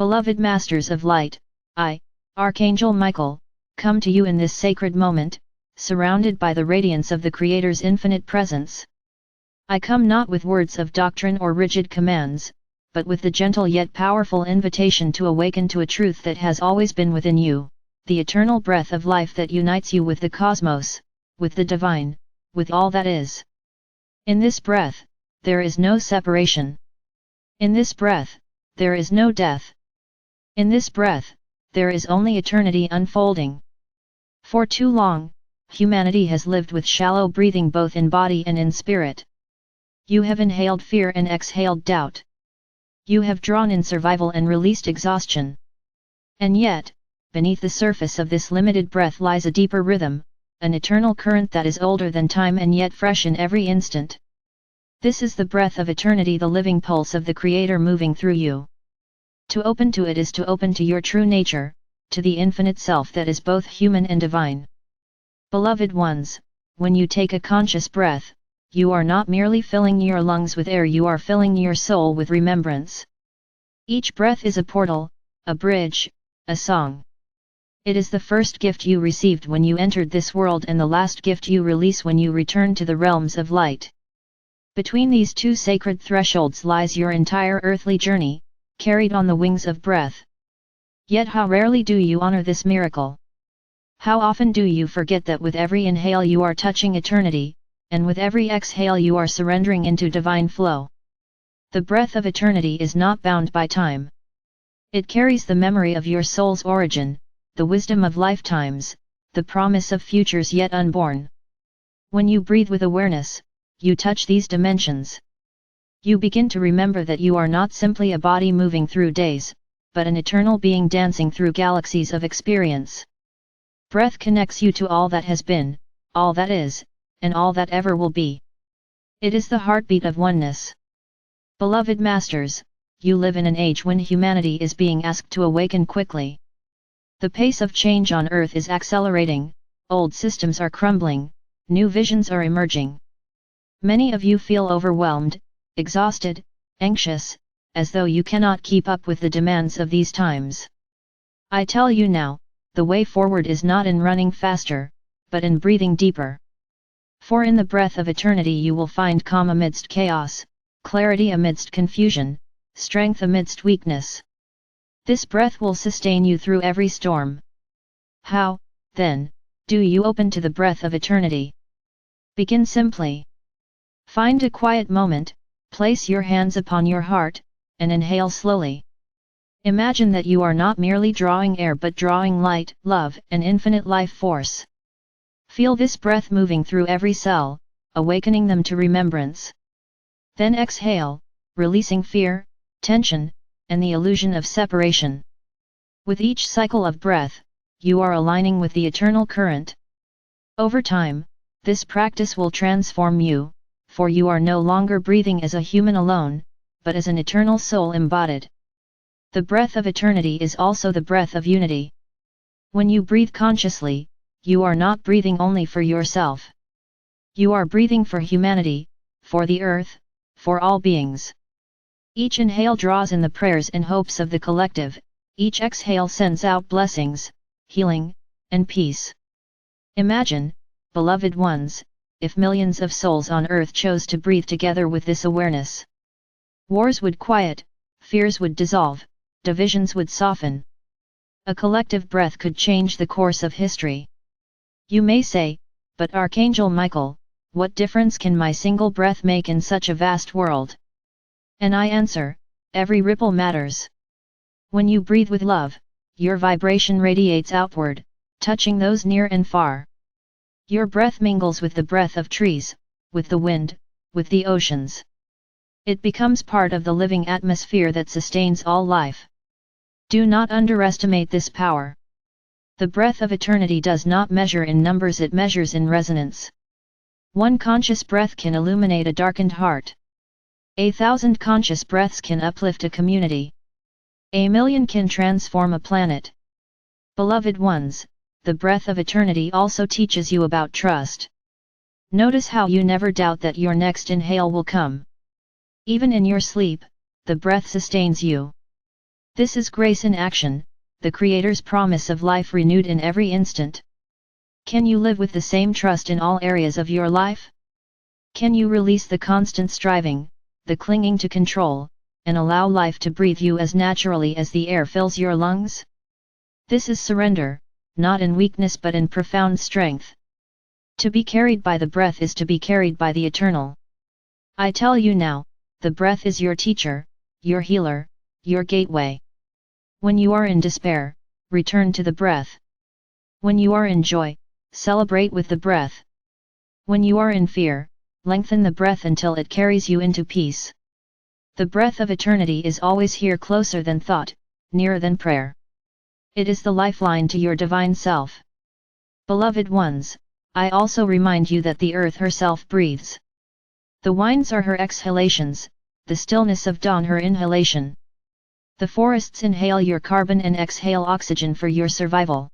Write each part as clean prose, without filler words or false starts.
Beloved Masters of Light, I, Archangel Michael, come to you in this sacred moment, surrounded by the radiance of the Creator's infinite presence. I come not with words of doctrine or rigid commands, but with the gentle yet powerful invitation to awaken to a truth that has always been within you, the eternal breath of life that unites you with the cosmos, with the divine, with all that is. In this breath, there is no separation. In this breath, there is no death. In this breath, there is only eternity unfolding. For too long, humanity has lived with shallow breathing both in body and in spirit. You have inhaled fear and exhaled doubt. You have drawn in survival and released exhaustion. And yet, beneath the surface of this limited breath lies a deeper rhythm, an eternal current that is older than time and yet fresh in every instant. This is the breath of eternity, the living pulse of the Creator moving through you. To open to it is to open to your true nature, to the infinite self that is both human and divine. Beloved ones, when you take a conscious breath, you are not merely filling your lungs with air, you are filling your soul with remembrance. Each breath is a portal, a bridge, a song. It is the first gift you received when you entered this world and the last gift you release when you return to the realms of light. Between these two sacred thresholds lies your entire earthly journey, carried on the wings of breath. Yet how rarely do you honor this miracle? How often do you forget that with every inhale you are touching eternity, and with every exhale you are surrendering into divine flow? The breath of eternity is not bound by time. It carries the memory of your soul's origin, the wisdom of lifetimes, the promise of futures yet unborn. When you breathe with awareness, you touch these dimensions. You begin to remember that you are not simply a body moving through days, but an eternal being dancing through galaxies of experience. Breath connects you to all that has been, all that is, and all that ever will be. It is the heartbeat of oneness. Beloved Masters, you live in an age when humanity is being asked to awaken quickly. The pace of change on Earth is accelerating, old systems are crumbling, new visions are emerging. Many of you feel overwhelmed, exhausted, anxious, as though you cannot keep up with the demands of these times. I tell you now, the way forward is not in running faster, but in breathing deeper. For in the breath of eternity you will find calm amidst chaos, clarity amidst confusion, strength amidst weakness. This breath will sustain you through every storm. How, then, do you open to the breath of eternity? Begin simply. Find a quiet moment, place your hands upon your heart, and inhale slowly. Imagine that you are not merely drawing air but drawing light, love, and infinite life force. Feel this breath moving through every cell, awakening them to remembrance. Then exhale, releasing fear, tension, and the illusion of separation. With each cycle of breath, you are aligning with the eternal current. Over time, this practice will transform you, for you are no longer breathing as a human alone, but as an eternal soul embodied. The breath of eternity is also the breath of unity. When you breathe consciously, you are not breathing only for yourself. You are breathing for humanity, for the earth, for all beings. Each inhale draws in the prayers and hopes of the collective, each exhale sends out blessings, healing, and peace. Imagine, beloved ones, if millions of souls on earth chose to breathe together with this awareness. Wars would quiet, fears would dissolve, divisions would soften. A collective breath could change the course of history. You may say, but Archangel Michael, what difference can my single breath make in such a vast world? And I answer, every ripple matters. When you breathe with love, your vibration radiates outward, touching those near and far. Your breath mingles with the breath of trees, with the wind, with the oceans. It becomes part of the living atmosphere that sustains all life. Do not underestimate this power. The breath of eternity does not measure in numbers, it measures in resonance. One conscious breath can illuminate a darkened heart. 1,000 conscious breaths can uplift a community. 1,000,000 can transform a planet. Beloved ones, the breath of eternity also teaches you about trust. Notice how you never doubt that your next inhale will come. Even in your sleep, the breath sustains you. This is grace in action, the Creator's promise of life renewed in every instant. Can you live with the same trust in all areas of your life? Can you release the constant striving, the clinging to control, and allow life to breathe you as naturally as the air fills your lungs? This is surrender, not in weakness but in profound strength. To be carried by the breath is to be carried by the eternal. I tell you now, the breath is your teacher, your healer, your gateway. When you are in despair, return to the breath. When you are in joy, celebrate with the breath. When you are in fear, lengthen the breath until it carries you into peace. The breath of eternity is always here, closer than thought, nearer than prayer. It is the lifeline to your divine self. Beloved ones, I also remind you that the earth herself breathes. The winds are her exhalations, the stillness of dawn her inhalation. The forests inhale your carbon and exhale oxygen for your survival.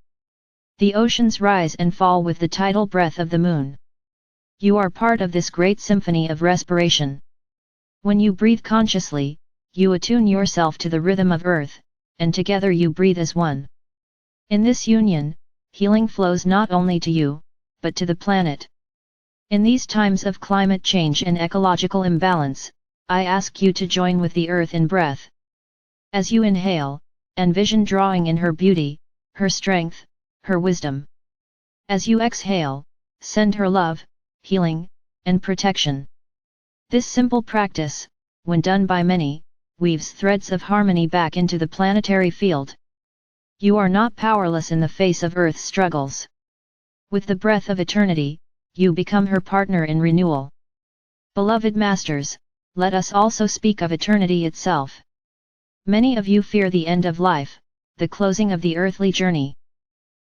The oceans rise and fall with the tidal breath of the moon. You are part of this great symphony of respiration. When you breathe consciously, you attune yourself to the rhythm of earth, and together you breathe as one. In this union, healing flows not only to you, but to the planet. In these times of climate change and ecological imbalance, I ask you to join with the earth in breath. As you inhale, envision drawing in her beauty, her strength, her wisdom. As you exhale, send her love, healing, and protection. This simple practice, when done by many, weaves threads of harmony back into the planetary field. You are not powerless in the face of Earth's struggles. With the breath of eternity, you become her partner in renewal. Beloved masters, let us also speak of eternity itself. Many of you fear the end of life, the closing of the earthly journey.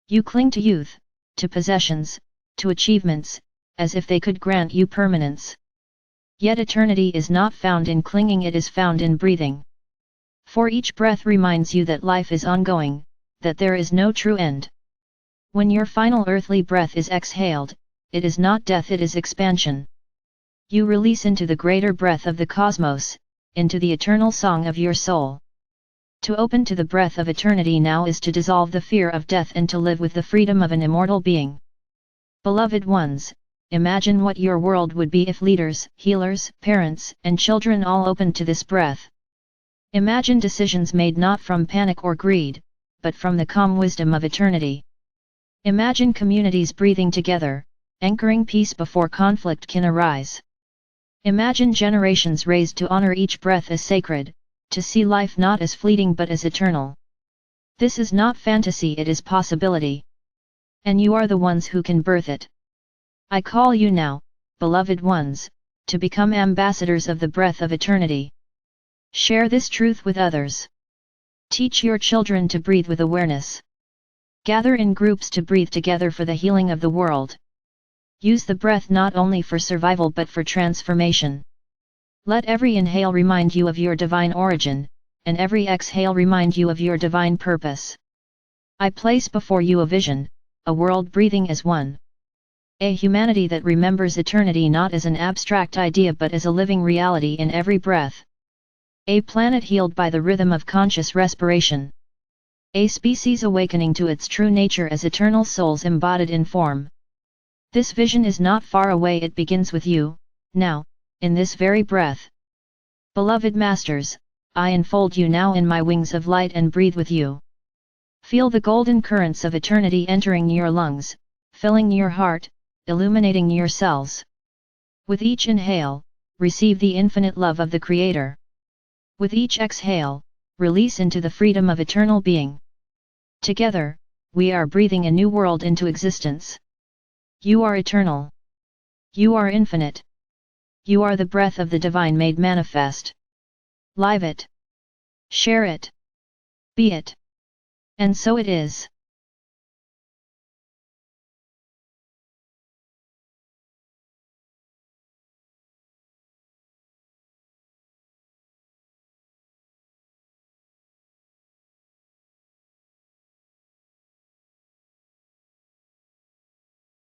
You cling to youth, to possessions, to achievements, as if they could grant you permanence. Yet eternity is not found in clinging, it is found in breathing. For each breath reminds you that life is ongoing, that there is no true end. When your final earthly breath is exhaled, it is not death, it is expansion. You release into the greater breath of the cosmos, into the eternal song of your soul. To open to the breath of eternity now is to dissolve the fear of death and to live with the freedom of an immortal being. Beloved ones, imagine what your world would be if leaders, healers, parents, and children all opened to this breath. Imagine decisions made not from panic or greed, but from the calm wisdom of eternity. Imagine communities breathing together, anchoring peace before conflict can arise. Imagine generations raised to honor each breath as sacred, to see life not as fleeting but as eternal. This is not fantasy, it is possibility. And you are the ones who can birth it. I call you now, beloved ones, to become ambassadors of the breath of eternity. Share this truth with others. Teach your children to breathe with awareness. Gather in groups to breathe together for the healing of the world. Use the breath not only for survival but for transformation. Let every inhale remind you of your divine origin, and every exhale remind you of your divine purpose. I place before you a vision, a world breathing as one. A humanity that remembers eternity not as an abstract idea but as a living reality in every breath. A planet healed by the rhythm of conscious respiration. A species awakening to its true nature as eternal souls embodied in form. This vision is not far away, it begins with you, now, in this very breath. Beloved masters, I enfold you now in my wings of light and breathe with you. Feel the golden currents of eternity entering your lungs, filling your heart, illuminating your cells. With each inhale, receive the infinite love of the Creator. With each exhale, release into the freedom of eternal being. Together, we are breathing a new world into existence. You are eternal. You are infinite. You are the breath of the divine made manifest. Live it. Share it. Be it. And so it is.